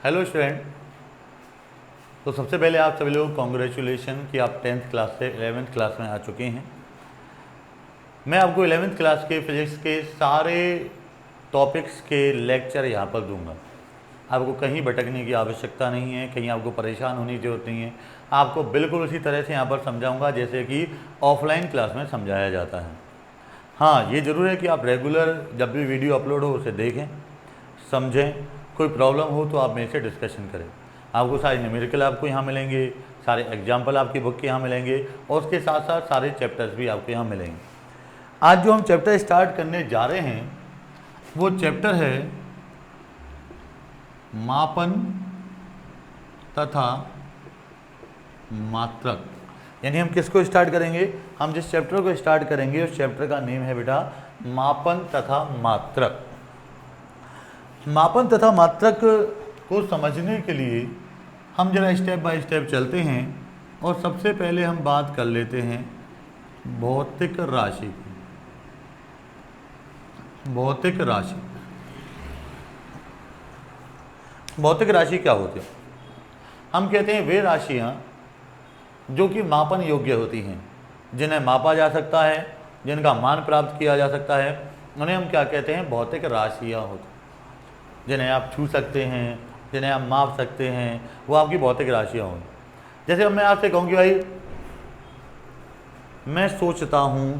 Hello student. तो सबसे पहले आप सभी लोग कॉन्ग्रेचुलेशन कि आप 10th क्लास से 11th क्लास में आ चुके हैं। मैं आपको 11th क्लास के फिजिक्स के सारे टॉपिक्स के लेक्चर यहाँ पर दूंगा। आपको कहीं भटकने की आवश्यकता नहीं है, कहीं आपको परेशान होने की ज़रूरत नहीं है। आपको बिल्कुल उसी तरह से यहाँ पर समझाऊँगा जैसे कि ऑफलाइन क्लास में समझाया जाता है। हाँ, ये ज़रूर है कि आप रेगुलर जब भी वीडियो अपलोड हो उसे देखें, समझें, कोई प्रॉब्लम हो तो आप मेरे से डिस्कशन करें। आपको सारे न्यूमेरिकल आपको यहाँ मिलेंगे, सारे एग्जाम्पल आपकी बुक के यहाँ मिलेंगे और उसके साथ साथ सारे चैप्टर्स भी आपको यहाँ मिलेंगे। आज जो हम चैप्टर स्टार्ट करने जा रहे हैं वो चैप्टर है मापन तथा मात्रक। यानी हम किसको स्टार्ट करेंगे? हम जिस चैप्टर को स्टार्ट करेंगे उस चैप्टर का नेम है बेटा मापन तथा मात्रक। मापन तथा मात्रक को समझने के लिए हम जरा स्टेप बाय स्टेप चलते हैं और सबसे पहले हम बात कर लेते हैं भौतिक राशि की। भौतिक राशि, भौतिक राशि क्या होती है? हम कहते हैं वे राशियाँ जो कि मापन योग्य होती हैं, जिन्हें मापा जा सकता है, जिनका मान प्राप्त किया जा सकता है, उन्हें हम क्या कहते हैं? भौतिक राशियाँ होती हैं। जिन्हें आप छू सकते हैं, जिन्हें आप माप सकते हैं, वो आपकी भौतिक राशियाँ होंगी। जैसे अब मैं आपसे कहूँ कि भाई मैं सोचता हूँ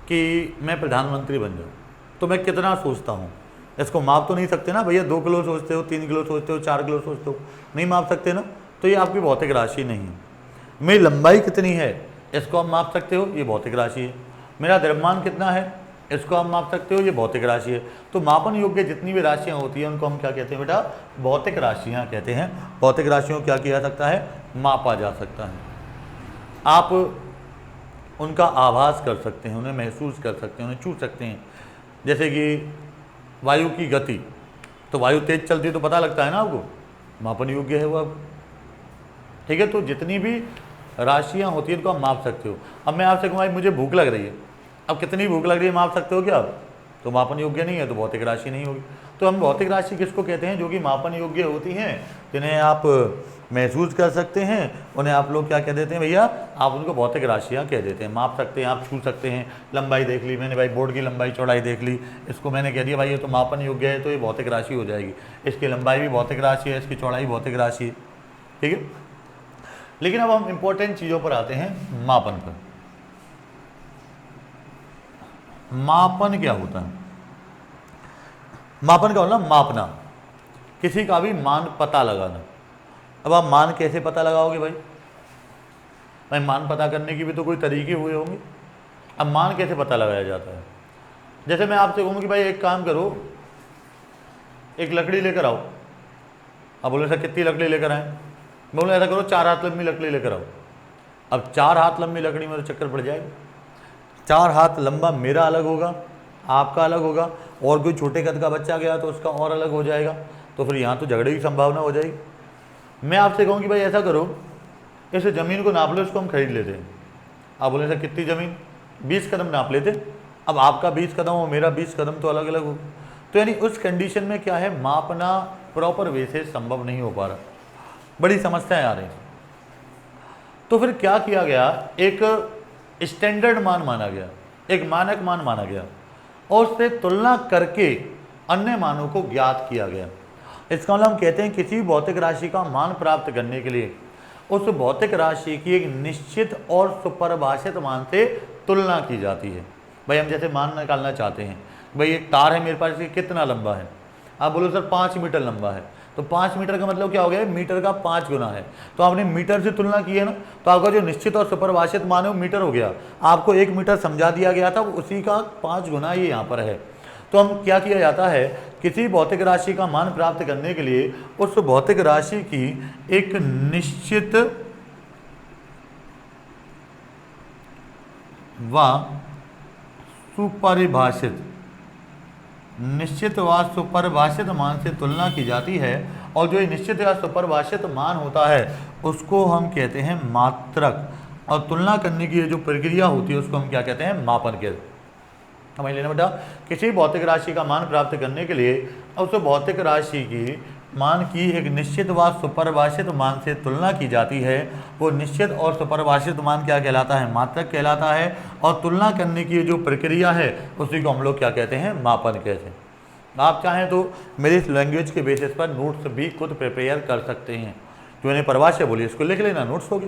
कि मैं प्रधानमंत्री बन जाऊँ, तो मैं कितना सोचता हूँ? इसको माप तो नहीं सकते ना भैया। 2 किलो सोचते हो, 3 किलो सोचते हो, 4 किलो सोचते हो, नहीं माप सकते ना, तो ये आपकी भौतिक राशि नहीं है। मेरी लंबाई कितनी है, इसको आप माप सकते हो, ये भौतिक राशि है। मेरा द्रव्यमान कितना है, इसको आप माप सकते हो, ये भौतिक राशि है। तो मापन योग्य जितनी भी राशियाँ होती हैं उनको हम क्या कहते हैं बेटा? भौतिक राशियाँ कहते हैं। भौतिक राशियों को क्या किया जा सकता है? मापा जा सकता है। आप उनका आभास कर सकते हैं, उन्हें महसूस कर सकते हैं, उन्हें छू सकते हैं। जैसे कि वायु की गति, तो वायु तेज चलती है तो पता लगता है ना आपको, मापन योग्य है वो आपको। ठीक है, तो जितनी भी राशियाँ होती हैं उनको आप माप सकते हो। अब मैं आपसे कहूँ भाई मुझे भूख लग रही है, अब कितनी भूख लग रही है माप सकते हो क्या आप? तो मापन योग्य नहीं है, तो भौतिक राशि नहीं होगी। तो हम भौतिक राशि किसको कहते हैं? जो कि मापन योग्य होती हैं, जिन्हें आप महसूस कर सकते हैं, उन्हें आप लोग क्या कह देते हैं भैया? आप उनको भौतिक राशियाँ कह देते हैं। माप सकते हैं, आप छू सकते हैं। लंबाई देख ली मैंने भाई, बोर्ड की लंबाई चौड़ाई देख ली, इसको मैंने कह दिया भाई ये तो मापन योग्य है, तो ये भौतिक राशि हो जाएगी। इसकी लंबाई भी भौतिक राशि है, इसकी चौड़ाई भौतिक राशि है। ठीक है, लेकिन अब हम इंपॉर्टेंट चीज़ों पर आते हैं, मापन पर। मापन क्या होता है? मापन का मतलब मापना, किसी का भी मान पता लगाना। अब आप मान कैसे पता लगाओगे भाई? भाई मान पता करने की भी तो कोई तरीके हुए होंगे। अब मान कैसे पता लगाया जाता है? जैसे मैं आपसे कहूँ कि भाई एक काम करो, एक लकड़ी लेकर आओ। अब बोले सर कितनी लकड़ी लेकर आए? बोले ऐसा करो 4 हाथ लंबी लकड़ी लेकर आओ। अब 4 हाथ लंबी लकड़ी में तो चक्कर पड़ जाएगा। 4 हाथ लंबा मेरा अलग होगा, आपका अलग होगा, और कोई छोटे कद का बच्चा गया तो उसका और अलग हो जाएगा। तो फिर यहाँ तो झगड़े की संभावना हो जाएगी। मैं आपसे कहूँ कि भाई ऐसा करो, इस ज़मीन को नाप लो, इसको हम खरीद लेते हैं। आप बोले सर कितनी ज़मीन? 20 कदम नाप लेते। अब आपका 20 कदम और मेरा 20 कदम तो अलग अलग हो। तो यानी उस कंडीशन में क्या है, मापना प्रॉपर वे से संभव नहीं हो पा रहा, बड़ी समस्याएं आ रही। तो फिर क्या किया गया? एक स्टैंडर्ड मान माना गया, एक मानक मान माना गया और उससे तुलना करके अन्य मानों को ज्ञात किया गया। इसका मतलब हम कहते हैं किसी भौतिक राशि का मान प्राप्त करने के लिए उस भौतिक राशि की एक निश्चित और सुपरिभाषित मान से तुलना की जाती है। भाई हम जैसे मान निकालना चाहते हैं, भाई एक तार है मेरे पास, ये कितना लंबा है? आप बोलो सर 5 मीटर लंबा है। तो 5 मीटर का मतलब क्या हो गया? मीटर का 5 गुना है। तो आपने मीटर से तुलना की है ना, तो आपका जो निश्चित और सुपरिभाषित मान है वो मीटर हो गया। आपको 1 मीटर समझा दिया गया था, उसी का 5 गुना ये यहाँ पर है। तो हम क्या किया जाता है, किसी भौतिक राशि का मान प्राप्त करने के लिए उस भौतिक राशि की एक निश्चित व सुपरिभाषित, निश्चित व सुपरिभाषित मान से तुलना की जाती है। और जो ये निश्चित या सुपरिभाषित मान होता है उसको हम कहते हैं मात्रक। और तुलना करने की जो प्रक्रिया होती है उसको हम क्या कहते हैं? मापन कहते हैं। समझ लेना बेटा, किसी भौतिक राशि का मान प्राप्त करने के लिए उस भौतिक राशि की मान की एक निश्चित व सुपरिभाषित मान से तुलना की जाती है। वो निश्चित और सुपरिभाषित मान क्या कहलाता है? मात्रक कहलाता है। और तुलना करने की जो प्रक्रिया है उसी को हम लोग क्या कहते हैं? मापन कहते हैं। आप चाहें तो मेरे इस लैंग्वेज के बेसिस पर नोट्स भी खुद प्रिपेयर कर सकते हैं। जो मैंने परिभाषा बोली इसको लिख लेना, नोट्स होगी,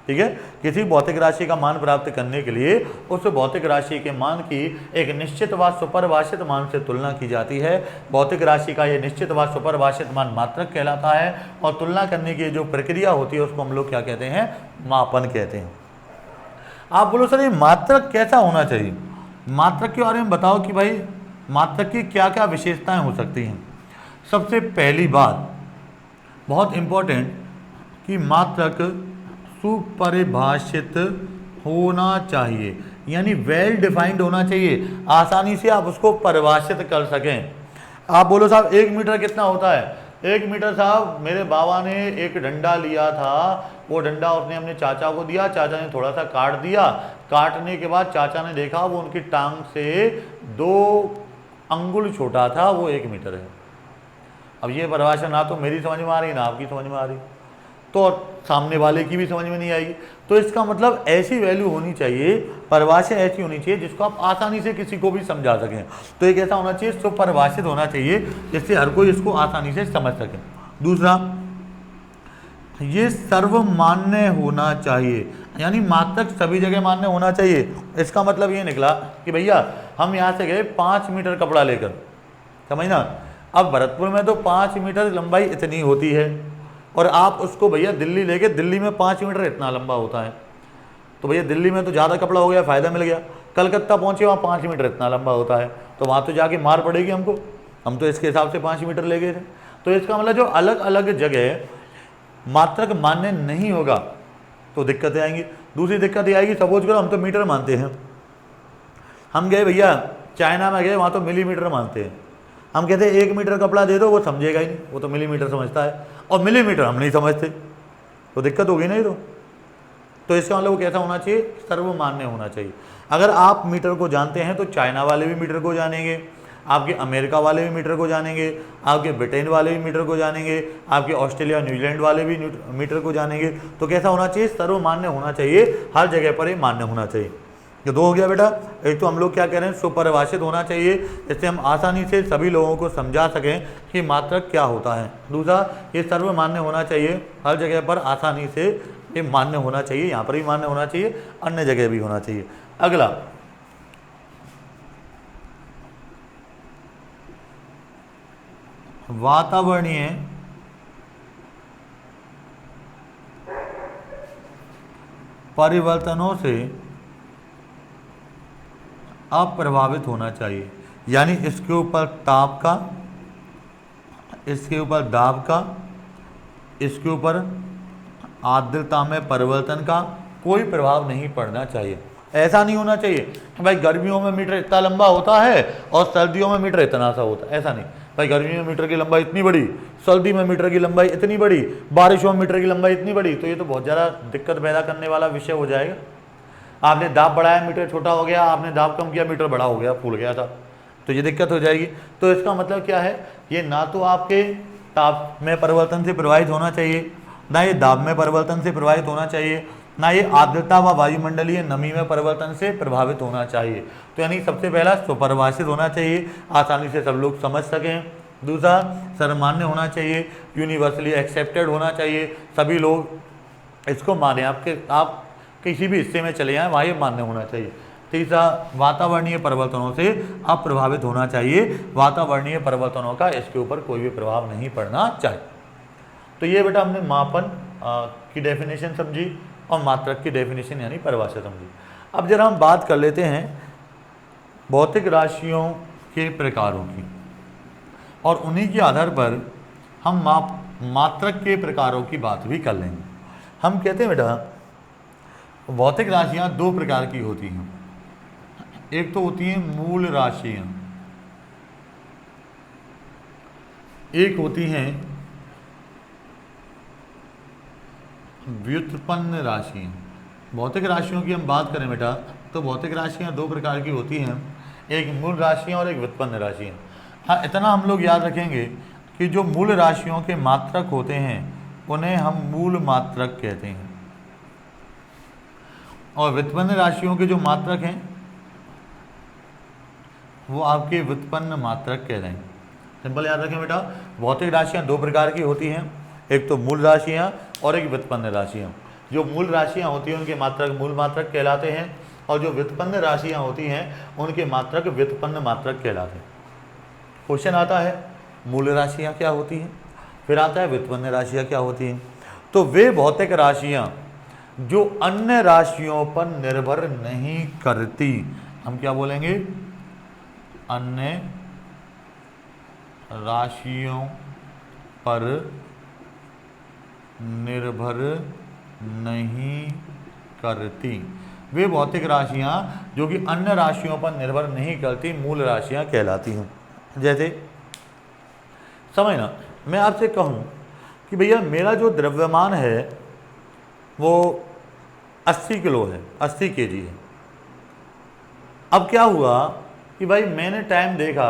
ठीक है। किसी भौतिक राशि का मान प्राप्त करने के लिए उस भौतिक राशि के मान की एक निश्चित व सुपरिभाषित मान से तुलना की जाती है। भौतिक राशि का ये निश्चित व सुपरिभाषित मान मात्रक कहलाता है। और तुलना करने की जो प्रक्रिया होती है उसको हम लोग क्या कहते हैं? मापन कहते हैं। आप बोलो सर ये मात्रक कैसा होना चाहिए? मात्रक के बारे में बताओ कि भाई मात्रक की क्या क्या विशेषताएं हो सकती हैं। सबसे पहली बात बहुत इंपॉर्टेंट कि मात्रक सुपरिभाषित होना चाहिए, यानी वेल डिफाइंड होना चाहिए, आसानी से आप उसको परिभाषित कर सकें। आप बोलो साहब 1 मीटर कितना होता है? 1 मीटर साहब मेरे बाबा ने एक डंडा लिया था, वो डंडा उसने अपने चाचा को दिया, चाचा ने थोड़ा सा काट दिया, काटने के बाद चाचा ने देखा वो उनकी टांग से 2 अंगुल छोटा था, वो 1 मीटर है। अब ये परिभाषा ना तो मेरी समझ में आ रही ना आपकी समझ में आ रही, तो सामने वाले की भी समझ में नहीं आएगी। तो इसका मतलब ऐसी वैल्यू होनी चाहिए, परिभाषा ऐसी होनी चाहिए जिसको आप आसानी से किसी को भी समझा सकें। तो एक ऐसा होना चाहिए सुपरिभाषित होना चाहिए जिससे हर कोई इसको आसानी से समझ सके। दूसरा, ये सर्वमान्य होना चाहिए, यानी मात्रक सभी जगह मान्य होना चाहिए। इसका मतलब ये निकला कि भैया हम यहाँ से गए 5 मीटर कपड़ा लेकर, समझना। अब भरतपुर में तो 5 मीटर लंबाई इतनी होती है और आप उसको भैया दिल्ली लेके, दिल्ली में 5 मीटर इतना लंबा होता है, तो भैया दिल्ली में तो ज़्यादा कपड़ा हो गया, फ़ायदा मिल गया। कलकत्ता पहुँचे वहाँ 5 मीटर इतना लंबा होता है, तो वहाँ तो जाके मार पड़ेगी हमको, हम तो इसके हिसाब से 5 मीटर ले गए थे। तो इसका मतलब जो अलग अलग जगह मात्रक मान्य नहीं होगा तो दिक्कतें आएंगी। दूसरी दिक्कत ये आएगी, सपोज करो हम तो मीटर मानते हैं, हम गए भैया चाइना में गए, वहाँ तो मिलीमीटर मानते हैं। हम कहते हैं 1 मीटर कपड़ा दे दो, वो समझेगा ही नहीं, वो तो मिलीमीटर समझता है, और मिलीमीटर हम नहीं समझते, तो दिक्कत होगी नहीं। तो इसका मतलब वो कैसा होना चाहिए? सर्वमान्य होना चाहिए। अगर आप मीटर को जानते हैं तो चाइना वाले भी मीटर को जानेंगे, आपके अमेरिका वाले भी मीटर को जानेंगे, आपके ब्रिटेन वाले भी मीटर को जानेंगे, आपके ऑस्ट्रेलिया न्यूजीलैंड वाले भी मीटर को जानेंगे। तो कैसा होना चाहिए? सर्वमान्य होना चाहिए, हर जगह पर ये मान्य होना चाहिए। ये 2 हो गया बेटा। एक तो हम लोग क्या कह रहे हैं? सुपरिभाषित होना चाहिए, जिससे हम आसानी से सभी लोगों को समझा सकें कि मात्रक क्या होता है। दूसरा, ये सर्वमान्य होना चाहिए, हर जगह पर आसानी से ये मान्य होना चाहिए, यहाँ पर भी मान्य होना चाहिए, अन्य जगह भी होना चाहिए। अगला, वातावरणीय परिवर्तनों से अप्रभावित होना चाहिए, यानी इसके ऊपर ताप का, इसके ऊपर दाब का, इसके ऊपर आर्द्रता में परिवर्तन का कोई प्रभाव नहीं पड़ना चाहिए। ऐसा नहीं होना चाहिए कि भाई गर्मियों में मीटर इतना लंबा होता है और सर्दियों में मीटर इतना सा होता है, ऐसा नहीं। भाई गर्मी में मीटर की लंबाई इतनी बड़ी, सर्दी में मीटर की लंबाई इतनी बड़ी, बारिशों में मीटर की लंबाई इतनी बड़ी, तो ये तो बहुत ज़्यादा दिक्कत पैदा करने वाला विषय हो जाएगा। आपने दाब बढ़ाया मीटर छोटा हो गया, आपने दाब कम किया मीटर बड़ा हो गया, फूल गया था, तो ये दिक्कत हो जाएगी। तो इसका मतलब क्या है? ये ना तो आपके ताप में परिवर्तन से प्रभावित होना चाहिए, ना ये दाब में परिवर्तन से प्रभावित होना चाहिए, ना ये आर्द्रता व वायुमंडलीय नमी में परिवर्तन से प्रभावित होना चाहिए। तो यानी सबसे पहला सुपरिभाषित होना चाहिए, आसानी से सब लोग समझ सकें। दूसरा, सर्वमान्य होना चाहिए, यूनिवर्सली एक्सेप्टेड होना चाहिए, सभी लोग इसको माने, आप किसी भी हिस्से में चले जाएं वहाँ ये मान्य होना चाहिए। तीसरा, वातावरणीय परिवर्तनों से अप्रभावित होना चाहिए, वातावरणीय परिवर्तनों का इसके ऊपर कोई भी प्रभाव नहीं पड़ना चाहिए। तो ये बेटा हमने मापन की डेफिनेशन समझी और मात्रक की डेफिनेशन यानी परिभाषा समझी। अब जरा हम बात कर लेते हैं भौतिक राशियों के प्रकारों की, और उन्हीं के आधार पर हम मात्रक के प्रकारों की बात भी कर लेंगे। हम कहते हैं बेटा भौतिक राशियाँ 2 प्रकार की होती हैं। एक तो होती हैं मूल राशियाँ, एक होती हैं व्युत्पन्न राशियाँ। भौतिक राशियों की हम बात करें बेटा तो भौतिक राशियाँ 2 प्रकार की होती हैं। एक मूल राशियाँ और एक व्युत्पन्न राशियाँ। हाँ, इतना हम लोग याद रखेंगे कि जो मूल राशियों के मात्रक होते हैं उन्हें हम मूल मात्रक कहते हैं, और व्युत्पन्न राशियों के जो मात्रक हैं वो आपके व्युत्पन्न मात्रक कह रहे हैं। सिंपल याद रखें बेटा, भौतिक राशियाँ दो प्रकार की होती हैं, एक तो मूल राशियाँ और एक व्युत्पन्न राशियाँ। जो मूल राशियाँ होती हैं उनके मात्रक मूल मात्रक कहलाते हैं, और जो व्युत्पन्न राशियाँ होती हैं उनके मात्रक व्युत्पन्न मात्रक कहलाते हैं। क्वेश्चन आता है मूल राशियाँ क्या होती हैं, फिर आता है व्युत्पन्न राशियाँ क्या होती हैं। तो वे भौतिक राशियाँ जो अन्य राशियों पर निर्भर नहीं करती, हम क्या बोलेंगे, अन्य राशियों पर निर्भर नहीं करती, वे भौतिक राशियाँ जो कि अन्य राशियों पर निर्भर नहीं करती मूल राशियाँ कहलाती हैं। जैसे समझना, मैं आपसे कहूँ कि भैया मेरा जो द्रव्यमान है वो 80 किलो है, 80 केजी है। अब क्या हुआ कि भाई मैंने टाइम देखा,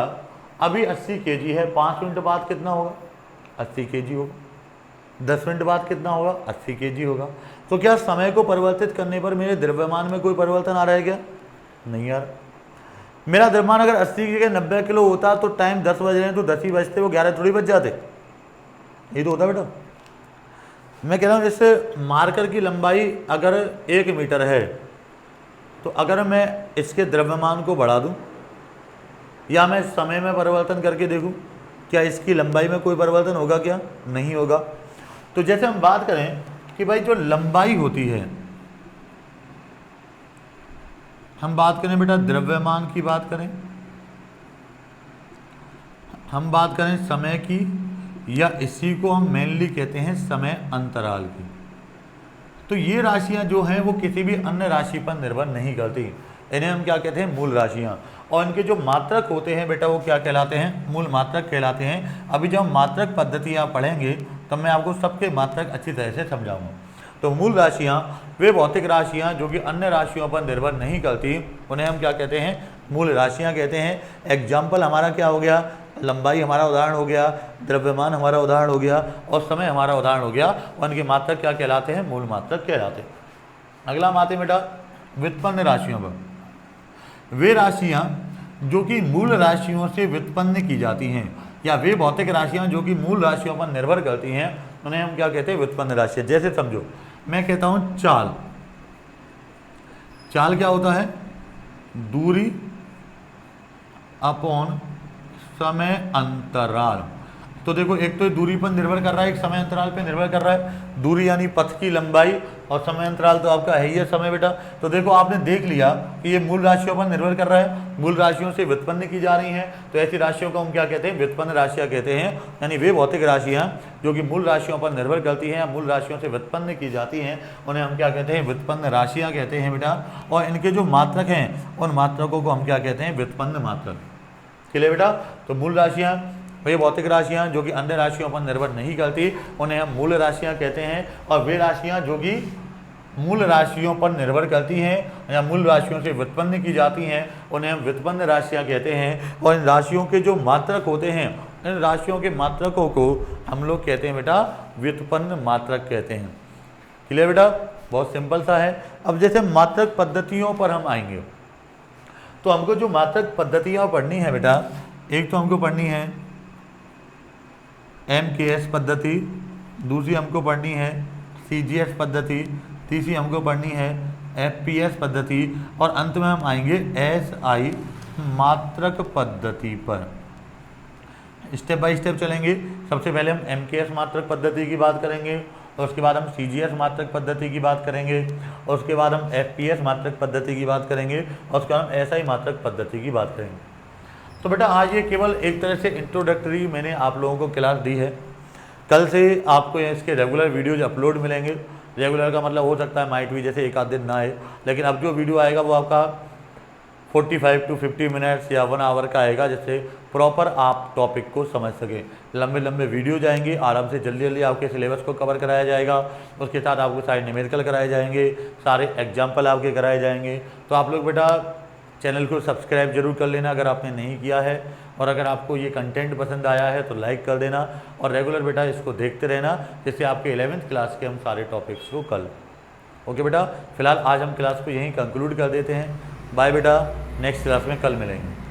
अभी 80 केजी है, 5 मिनट बाद कितना होगा, 80 केजी होगा, 10 मिनट बाद कितना होगा, 80 केजी होगा। तो क्या समय को परिवर्तित करने पर मेरे द्रव्यमान में कोई परिवर्तन आ रहा है क्या? नहीं आ रहा। मेरा द्रव्यमान अगर 80 के 90 किलो होता तो टाइम 10 बज रहे हैं तो 10 ही बजते, वो 11 थोड़ी बज जाते। ये तो होता बेटा। मैं कह रहा हूँ जैसे मार्कर की लंबाई अगर 1 मीटर है, तो अगर मैं इसके द्रव्यमान को बढ़ा दूँ या मैं समय में परिवर्तन करके देखूँ, क्या इसकी लंबाई में कोई परिवर्तन होगा क्या? नहीं होगा। तो जैसे हम बात करें कि भाई जो लंबाई होती है, हम बात करें बेटा द्रव्यमान की बात करें, हम बात करें समय की, या इसी को हम मेनली कहते हैं समय अंतराल की, तो ये राशियां जो हैं वो किसी भी अन्य राशि पर निर्भर नहीं करती। इन्हें हम क्या कहते हैं? मूल राशियां। और इनके जो मात्रक होते हैं बेटा वो क्या कहलाते हैं? मूल मात्रक कहलाते हैं। अभी जब हम मात्रक पद्धति आप पढ़ेंगे तब मैं आपको सबके मात्रक अच्छी तरह से समझाऊंगा। तो मूल राशियां वे भौतिक राशियां जो कि अन्य राशियों पर निर्भर नहीं करती, उन्हें हम क्या कहते हैं? मूल राशियां कहते हैं। एग्जाम्पल हमारा क्या हो गया? लंबाई हमारा उदाहरण हो गया, द्रव्यमान हमारा उदाहरण हो गया, और समय हमारा उदाहरण हो गया, और इनके मात्रक क्या कहलाते हैं? मूल मात्रक कहलाते हैं। अगला हम आते हैं बेटा व्युत्पन्न राशियों पर। वे राशियां जो कि मूल राशियों से व्युत्पन्न की जाती हैं, या वे भौतिक राशियां जो कि मूल राशियों पर निर्भर करती हैं, उन्हें हम क्या कहते हैं? व्युत्पन्न राशियां। जैसे समझो, मैं कहता हूं चाल। चाल क्या होता है? दूरी अपॉन समय अंतराल। तो देखो, एक तो दूरी पर निर्भर कर रहा है, एक समय अंतराल पे निर्भर कर रहा है। दूरी यानी पथ की लंबाई, और समय अंतराल तो आपका है ही है समय बेटा। तो देखो आपने देख लिया कि ये मूल राशियों पर निर्भर कर रहा है, मूल राशियों से व्युत्पन्न की जा रही हैं, तो ऐसी राशियों को हम क्या कहते हैं? व्युत्पन्न राशियाँ कहते हैं। यानी वे भौतिक राशियाँ जो कि मूल राशियों पर निर्भर करती हैं या मूल राशियों से व्युत्पन्न की जाती हैं, उन्हें हम क्या कहते हैं? व्युत्पन्न राशियाँ कहते हैं बेटा। और इनके जो मात्रक हैं उन मात्रकों को हम क्या कहते हैं? व्युत्पन्न मात्रक। क्लियर बेटा? तो मूल राशियाँ वे भौतिक राशियाँ जो कि अन्य राशियों पर निर्भर नहीं करती, उन्हें हम मूल राशियाँ कहते हैं। और वे राशियाँ जो कि मूल राशियों पर निर्भर करती हैं या मूल राशियों से व्युत्पन्न की जाती हैं, उन्हें हम व्युत्पन्न राशियाँ कहते हैं। और इन राशियों के जो मात्रक होते हैं, इन राशियों के मात्रकों को हम लोग कहते हैं बेटा व्युत्पन्न मात्रक कहते हैं। क्लियर बेटा? बहुत सिंपल सा है। अब जैसे मात्रक पद्धतियों पर हम आएंगे, तो हमको जो मात्रक पद्धतियाँ पढ़नी है बेटा, एक तो हमको पढ़नी है MKS पद्धति, दूसरी हमको पढ़नी है CGS पद्धति, तीसरी हमको पढ़नी है FPS पद्धति, और अंत में हम आएंगे SI मात्रक पद्धति पर। स्टेप बाय स्टेप चलेंगे। सबसे पहले हम MKS मात्रक पद्धति की बात करेंगे, और उसके बाद हम CGS मात्रक पद्धति की बात करेंगे, और उसके बाद हम FPS मात्रक पद्धति की बात करेंगे, और उसके बाद हम SI मात्रक पद्धति की बात करेंगे। तो बेटा आज ये केवल एक तरह से इंट्रोडक्टरी मैंने आप लोगों को क्लास दी है। कल से आपको इसके रेगुलर वीडियोज अपलोड मिलेंगे। रेगुलर का मतलब हो सकता है माइट भी जैसे एक आध दिन ना आए, लेकिन अब जो वीडियो आएगा वो आपका 45 to 50 मिनट्स या 1 आवर का आएगा, जिससे प्रॉपर आप टॉपिक को समझ सकें। लंबे लंबे वीडियो जाएंगे, आराम से जल्दी जल्दी आपके सिलेबस को कवर कराया जाएगा। उसके साथ आपको सारे न्यूमेरिकल कराए जाएंगे, सारे एग्जाम्पल आपके कराए जाएंगे। तो आप लोग बेटा चैनल को सब्सक्राइब जरूर कर लेना अगर आपने नहीं किया है, और अगर आपको ये कंटेंट पसंद आया है तो लाइक कर देना, और रेगुलर बेटा इसको देखते रहना, जिससे आपके 11th क्लास के हम सारे टॉपिक्स को कल। ओके बेटा, फिलहाल आज हम क्लास को यहीं कंक्लूड कर देते हैं। बाय बेटा, नेक्स्ट क्लास में कल मिलेंगे।